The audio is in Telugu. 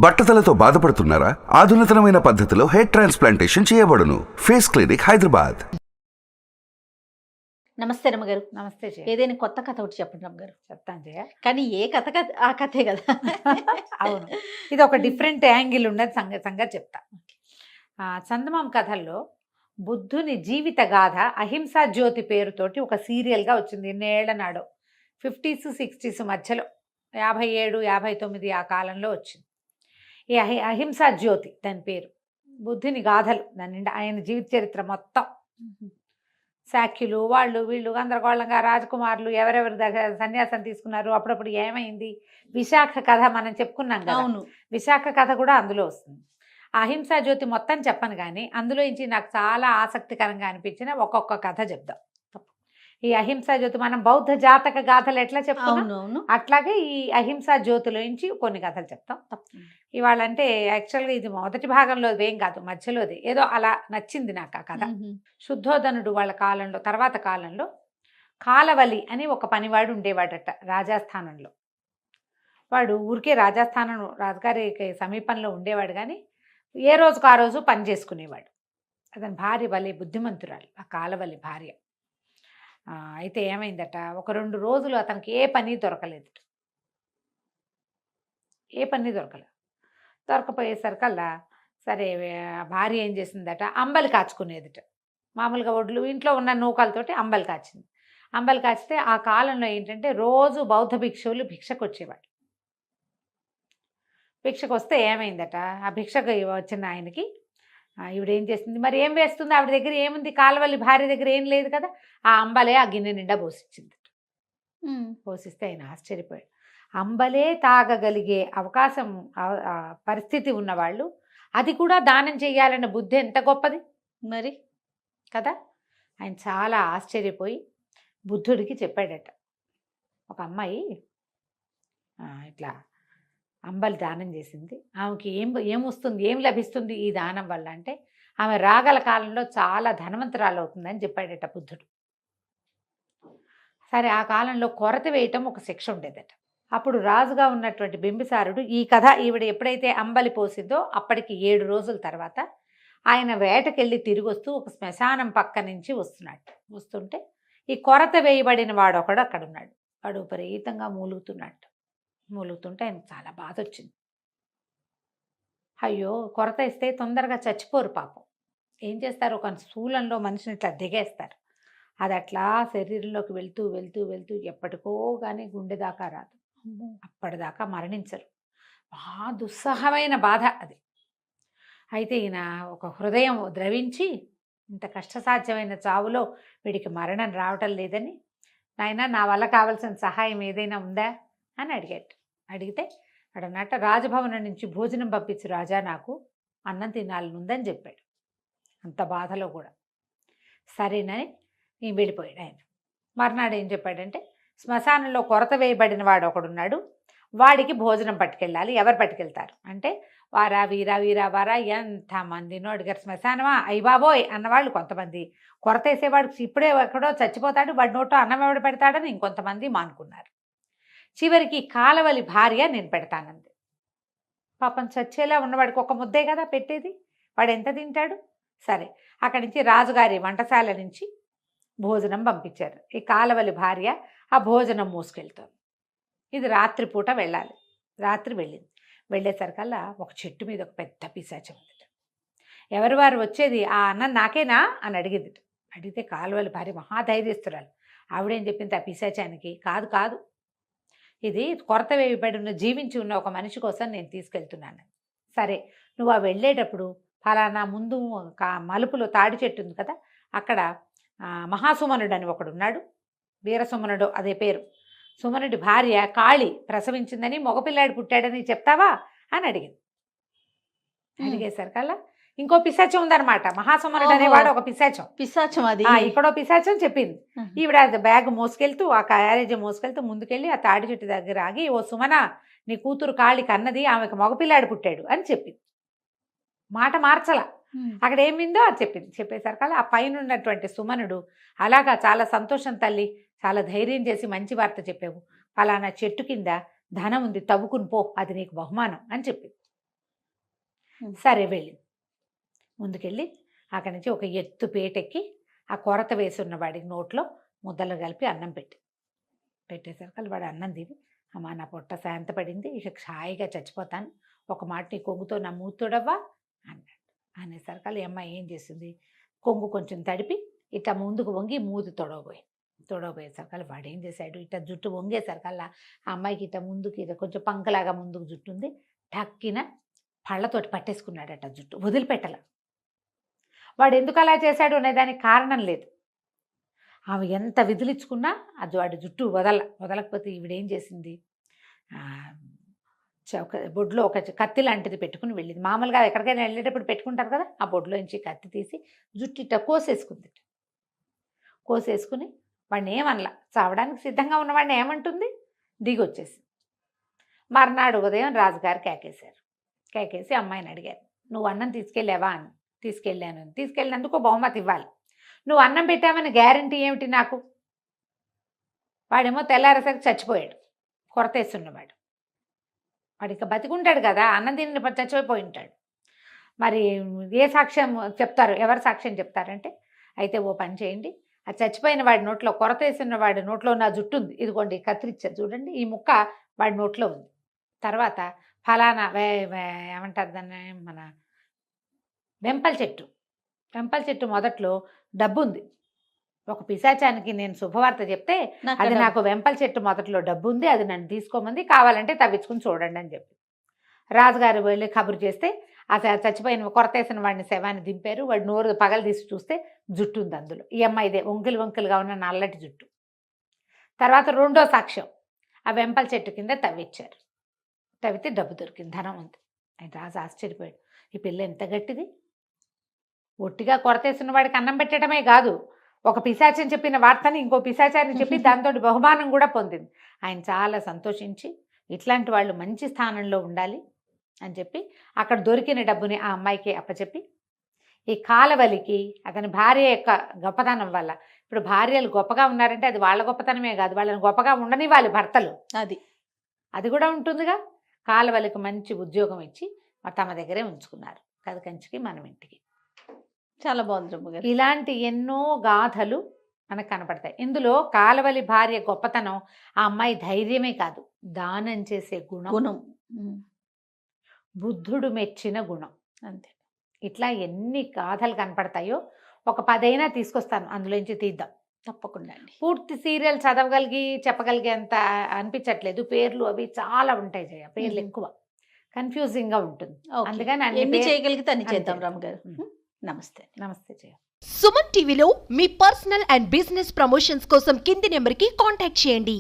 బట్టతలతో బాధపడుతున్నారా? ఆధునితనమైన పద్ధతిలో హెయిర్ ట్రాన్స్ప్లాంటేషన్ చేయబడును. Face clinic, Hyderabad. నమస్తే రమ్మగారు. నమస్తే జయ. ఏదైనా కొత్త కథ ఒకటి చెప్పండి రమ్మగారు. చెప్తాను జయ. కానీ ఏ కథ ఆ కథే కదా. అవును, ఇది ఒక డిఫరెంట్ యాంగిల్ ఉన్నది సంగతి చెప్తా. చందమామ కథల్లో బుద్ధుని జీవిత గాథ అహింసా జ్యోతి పేరుతోటి ఒక సీరియల్గా వచ్చింది. ఎన్నేళ్ల నాడో 50s 60s మధ్యలో 57 59 ఆ కాలంలో వచ్చింది. ఈ అహింసా జ్యోతి దాని పేరు. బుద్ధుని గాథలు దాని నిండా ఆయన జీవిత చరిత్ర మొత్తం. శాఖ్యులు వాళ్ళు వీళ్ళు గందరగోళంగా రాజకుమారులు ఎవరెవరి దగ్గర సన్యాసం తీసుకున్నారు, అప్పుడప్పుడు ఏమైంది, విశాఖ కథ మనం చెప్పుకున్నాం కదా. అవును, విశాఖ కథ కూడా అందులో వస్తుంది. అహింసా జ్యోతి మొత్తం చెప్పను కానీ అందులో నుంచి నాకు చాలా ఆసక్తికరంగా అనిపించిన ఒక్కొక్క కథ చెప్దాం. ఈ అహింసా జ్యోతి మనం బౌద్ధ జాతక గాథలు ఎట్లా చెప్తాం, అవును, అట్లాగే ఈ అహింసా జ్యోతిలో నుంచి కొన్ని కథలు చెప్తాం. ఇవాళ అంటే యాక్చువల్గా ఇది మొదటి భాగంలో ఏం కాదు, మధ్యలోది ఏదో అలా నచ్చింది నాకు ఆ కథ. శుద్ధోధనుడు వాళ్ళ కాలంలో, తర్వాత కాలంలో కాలవలి అని ఒక పనివాడు ఉండేవాడట రాజస్థానంలో. వాడు ఊరికే రాజస్థానం రాజుగారికి సమీపంలో ఉండేవాడు కానీ ఏ రోజుకు ఆ రోజు పని చేసుకునేవాడు. అతని భార్య భలే బుద్ధిమంతురాలు, ఆ కాలవలి భార్య. అయితే ఏమైందట, ఒక 2 రోజులు అతనికి ఏ పని దొరకలేదు. దొరకపోయేసరికల్లా సరే భార్య ఏం చేసిందట, అంబలి కాచుకునేదిట. మామూలుగా ఒడ్లు ఇంట్లో ఉన్న నూకలతోటి అంబలి కాచింది. అంబలి కాచితే ఆ కాలంలో ఏంటంటే రోజు బౌద్ధ భిక్షువులు భిక్షకు వచ్చేవాడు. భిక్షకు వస్తే ఏమైందట, ఆ భిక్షకు వచ్చిన ఆయనకి ఈవిడ ఏం చేస్తుంది, మరి ఏం వేస్తుంది, ఆవిడ దగ్గర ఏముంది, కాలవల్లి భార్య దగ్గర ఏం లేదు కదా, ఆ అంబలే ఆ గిన్నె నిండా పోసిచ్చింది. పోసిస్తే ఆయన ఆశ్చర్యపోయాడు. అంబలే తాగగలిగే అవకాశం పరిస్థితి ఉన్నవాళ్ళు అది కూడా దానం చేయాలన్న బుద్ధి ఎంత గొప్పది మరి కదా. ఆయన చాలా ఆశ్చర్యపోయి బుద్ధుడికి చెప్పాడట, ఒక అమ్మాయి ఇట్లా అంబలి దానం చేసింది, ఆమెకి ఏమొస్తుంది, ఏం లభిస్తుంది ఈ దానం వల్ల అంటే, ఆమె రాగల కాలంలో చాలా ధనవంతురాలు అవుతుందని చెప్పాడట బుద్ధుడు. సరే ఆ కాలంలో కొరత వేయటం ఒక శిక్ష ఉండేదట. అప్పుడు రాజుగా ఉన్నటువంటి బింబిసారుడు ఈ కథ ఈవిడ ఎప్పుడైతే అంబలి పోసిందో అప్పటికి 7 రోజుల తర్వాత ఆయన వేటకెళ్ళి తిరిగి వస్తూ ఒక శ్మశానం పక్క నుంచి వస్తుంటే ఈ కొరత వేయబడిన వాడు ఒకడు అక్కడ ఉన్నాడు. వాడు విపరీతంగా మూలుగుతుంటే ఆయన చాలా బాధ వచ్చింది. అయ్యో, కొరత ఇస్తే తొందరగా చచ్చిపోరు పాపం. ఏం చేస్తారు, ఒక శూలంలో మనిషిని ఇట్లా దిగేస్తారు. అది అట్లా శరీరంలోకి వెళ్తూ వెళ్తూ వెళ్తూ ఎప్పటికో కానీ గుండె దాకా రాదు, అప్పటిదాకా మరణించరు. మహా దుస్సహమైన బాధ అది. అయితే ఈయన ఒక హృదయం ద్రవించి ఇంత కష్టసాధ్యమైన చావులో వీడికి మరణం రావటం లేదని, నాయనా నా వల్ల కావాల్సిన సహాయం ఏదైనా ఉందా అని అడిగితే అడన్నట్ట, రాజభవనం నుంచి భోజనం పంపించు రాజా, నాకు అన్నం తినాలనుందని చెప్పాడు. అంత బాధలో కూడా సరేనని వెళ్ళిపోయాడు ఆయన. మర్నాడు ఏం చెప్పాడంటే, శ్మశానంలో కొరత వేయబడిన వాడు ఒకడున్నాడు, వాడికి భోజనం పట్టుకెళ్ళాలి. ఎవరు పట్టుకెళ్తారు అంటే, వారా వీరా వీరా వారా ఎంతమందినో అడిగారు. శ్మశానమా అయ్యబాబోయ్ అన్నవాళ్ళు కొంతమంది, కొరత వేసేవాడు ఇప్పుడే ఎక్కడో చచ్చిపోతాడు వాడి నోటో అన్నం ఎవడు పెడతాడని ఇంకొంతమంది మానుకున్నారు. చివరికి కాలవలి భార్య నేను పెడతానంది. పాపం చచ్చేలా ఉన్నవాడికి ఒక ముద్దే కదా పెట్టేది, వాడు ఎంత తింటాడు. సరే అక్కడి నుంచి రాజుగారి వంటశాల నుంచి భోజనం పంపించారు. ఈ కాలవలి భార్య ఆ భోజనం మోసుకెళ్తుంది. ఇది రాత్రిపూట వెళ్ళాలి. రాత్రి వెళ్ళేసరికల్లా ఒక చెట్టు మీద ఒక పెద్ద పిశాచం ఉంది. ఎవరు వారు వచ్చేది, ఆ అన్నం నాకేనా అని అడిగింది. అడిగితే కాలవలి భార్య మహాధైర్యస్తురాలు. ఆవిడేం చెప్పింది ఆ పిశాచానికి, కాదు ఇది కొరత వేయబడిన జీవించి ఉన్న ఒక మనిషి కోసం నేను తీసుకెళ్తున్నాను. సరే నువ్వు ఆ వెళ్ళేటప్పుడు ఫలానా ముందు మలుపులో తాడి చెట్టు ఉంది కదా, అక్కడ మహాసుమనుడు అని ఒకడున్నాడు, వీరసుమనుడు అదే పేరు. సుమనుడి భార్య కాళి ప్రసవించిందని, మగపిల్లాడు పుట్టాడని చెప్తావా అని అడిగింది. అడిగేసరికల్లా ఇంకో పిశాచం ఉందన్నమాట. మహాసుమనుడు అనేవాడు ఒక పిశాచం అది ఇక్కడో పిశాచం చెప్పింది. ఈవిడ బ్యాగ్ మోసుకెళ్తూ ఆ క్యారేజ్ మోసుకెళ్తూ ముందుకెళ్ళి ఆ తాడి చెట్టు దగ్గర ఆగి, ఓ సుమన, నీ కూతురు కాళి కన్నది, ఆమెకు మగపిల్లాడు పుట్టాడు అని చెప్పింది. మాట మార్చల, అక్కడ ఏమిందో అది చెప్పింది. చెప్పేసరికల్లా ఆ పైన ఉన్నటువంటి సుమనుడు, అలాగా చాలా సంతోషం తల్లి, చాలా ధైర్యం చేసి మంచి వార్త చెప్పావు, ఫలానా చెట్టు కింద ధనం ఉంది, తవ్వుకుని పో, అది నీకు బహుమానం అని చెప్పింది. సరే వెళ్ళింది. ముందుకెళ్ళి అక్కడి నుంచి ఒక ఎత్తు పేటెక్కి ఆ కొరత వేసి ఉన్న వాడికి నోట్లో ముద్దలు కలిపి అన్నం పెట్టేసరికి వాడు అన్నం తిని, అమ్మా నా పొట్ట శాంత పడింది, ఇక హాయిగా చచ్చిపోతాను, ఒక మాట నీ కొంగుతో నా మూతుడవ్వా అన్నాడు. అనేసరికి ఈ అమ్మాయి ఏం చేసింది, కొంగు కొంచెం తడిపి ఇట్లా ముందుకు వంగి మూతి తొడవబోయేసరికి వాడు ఏం చేశాడు, ఇట్లా జుట్టు వంగేసరికల్లా ఆ అమ్మాయికి ఇట్లా ముందుకి ఇట్లా కొంచెం పంకలాగా ముందుకు జుట్టు ఉంది, టక్కిన పళ్ళతోటి పట్టేసుకున్నాడట జుట్టు, వదిలిపెట్టల. వాడు ఎందుకు అలా చేశాడు అనే దానికి కారణం లేదు. ఆమె ఎంత విదిలించుకున్నా అది వాడి జుట్టు వదలకపోతే ఈవిడేం చేసింది, ఒక బొడ్లో ఒక కత్తి లాంటిది పెట్టుకుని వెళ్ళింది. మామూలుగా ఎక్కడికైనా వెళ్ళేటప్పుడు పెట్టుకుంటారు కదా, ఆ బొడ్లో నుంచి కత్తి తీసి జుట్టు ఇట్ట కోసేసుకుని వాడిని ఏమనలా, చావడానికి సిద్ధంగా ఉన్నవాడిని ఏమంటుంది, దిగొచ్చేసి. మర్నాడు ఉదయం రాజుగారు కేకేసి అమ్మాయిని అడిగారు, నువ్వు అన్నం తీసుకెళ్ళావా అని. తీసుకెళ్ళినందుకు బహుమతి ఇవ్వాలి. నువ్వు అన్నం పెట్టామని గ్యారంటీ ఏమిటి నాకు? వాడేమో తెల్లారేసరికి చచ్చిపోయాడు, కొరతేస్తున్నవాడు. వాడు ఇక బతికుంటాడు కదా, అన్నం తిని చచ్చిపోయి ఉంటాడు. మరి ఏ సాక్ష్యం చెప్తారు, ఎవరు సాక్ష్యం చెప్తారంటే, అయితే ఓ పని చేయండి, ఆ చచ్చిపోయిన వాడి నోట్లో, కొరతేసిన వాడి నోట్లో నా జుట్టు ఉంది, ఇదిగోండి కత్తిరిచ్చారు చూడండి, ఈ ముక్క వాడి నోట్లో ఉంది. తర్వాత ఫలానా ఏమంటారు దాన్ని, మన వెంపల చెట్టు మొదట్లో డబ్బు ఉంది. ఒక పిశాచానికి నేను శుభవార్త చెప్తే అది నాకు వెంపల చెట్టు మొదట్లో డబ్బు ఉంది, అది నన్ను తీసుకోమంది, కావాలంటే తవ్వించుకుని చూడండి అని చెప్పి రాజుగారు వెళ్ళి కబురు చేస్తే ఆ చచ్చిపోయిన కొరతేసిన వాడిని శవాన్ని దింపారు. వాడు నోరు పగలు తీసి చూస్తే జుట్టు ఉంది అందులో, ఈ అమ్మాయిదే వంకలుగా ఉన్న నల్లటి జుట్టు. తర్వాత రెండో సాక్ష్యం, ఆ వెంపల చెట్టు కింద తవ్వితే డబ్బు దొరికింది, ధనం ఉంది. ఆయన రాజు ఆశ్చర్యపోయాడు, ఈ పిల్ల ఎంత గట్టిది, ఒట్టిగా కొరతేసిన వాడికి అన్నం పెట్టడమే కాదు, ఒక పిశాచం చెప్పిన వార్తని ఇంకో పిశాచాన్ని చెప్పి దాంతో బహుమానం కూడా పొందింది. ఆయన చాలా సంతోషించి ఇట్లాంటి వాళ్ళు మంచి స్థానంలో ఉండాలి అని చెప్పి అక్కడ దొరికిన డబ్బుని ఆ అమ్మాయికి అప్పచెప్పి, ఈ కాలవలికి అతని భార్య యొక్క గొప్పతనం వల్ల, ఇప్పుడు భార్యలు గొప్పగా ఉన్నారంటే అది వాళ్ళ గొప్పతనమే కాదు, వాళ్ళని గొప్పగా ఉండని వాళ్ళ భర్తలు అది కూడా ఉంటుందిగా. కాలవలికి మంచి ఉద్యోగం ఇచ్చి తమ దగ్గరే ఉంచుకున్నారు, కథకంచికి మనం ఇంటికి. చాలా బాగుంది రమ్మగారు. ఇలాంటి ఎన్నో గాథలు మనకు కనపడతాయి. ఇందులో కాలవలి భార్య గొప్పతనం, ఆ అమ్మాయి ధైర్యమే కాదు, దానం చేసే గుణం, బుద్ధుడు మెచ్చిన గుణం, అంతే. ఇట్లా ఎన్ని గాథలు కనపడతాయో ఒక 10 అయినా తీసుకొస్తాను, అందులోంచి తీద్దాం తప్పకుండా అండి. పూర్తి సీరియల్ చెప్పగలిగే అంత అనిపించట్లేదు, పేర్లు అవి చాలా ఉంటాయి జయ, పేర్లు ఎక్కువ కన్ఫ్యూజింగ్ గా ఉంటుంది. అందుకని ఎన్ని చేయగలిగితే అన్ని చేద్దాం రమ్మగారు. నమస్తే జయ. సుమన్ టీవీలో మీ పర్సనల్ అండ్ బిజినెస్ ప్రమోషన్స్ కోసం కింది నెంబర్కి కాంటాక్ట్ చేయండి.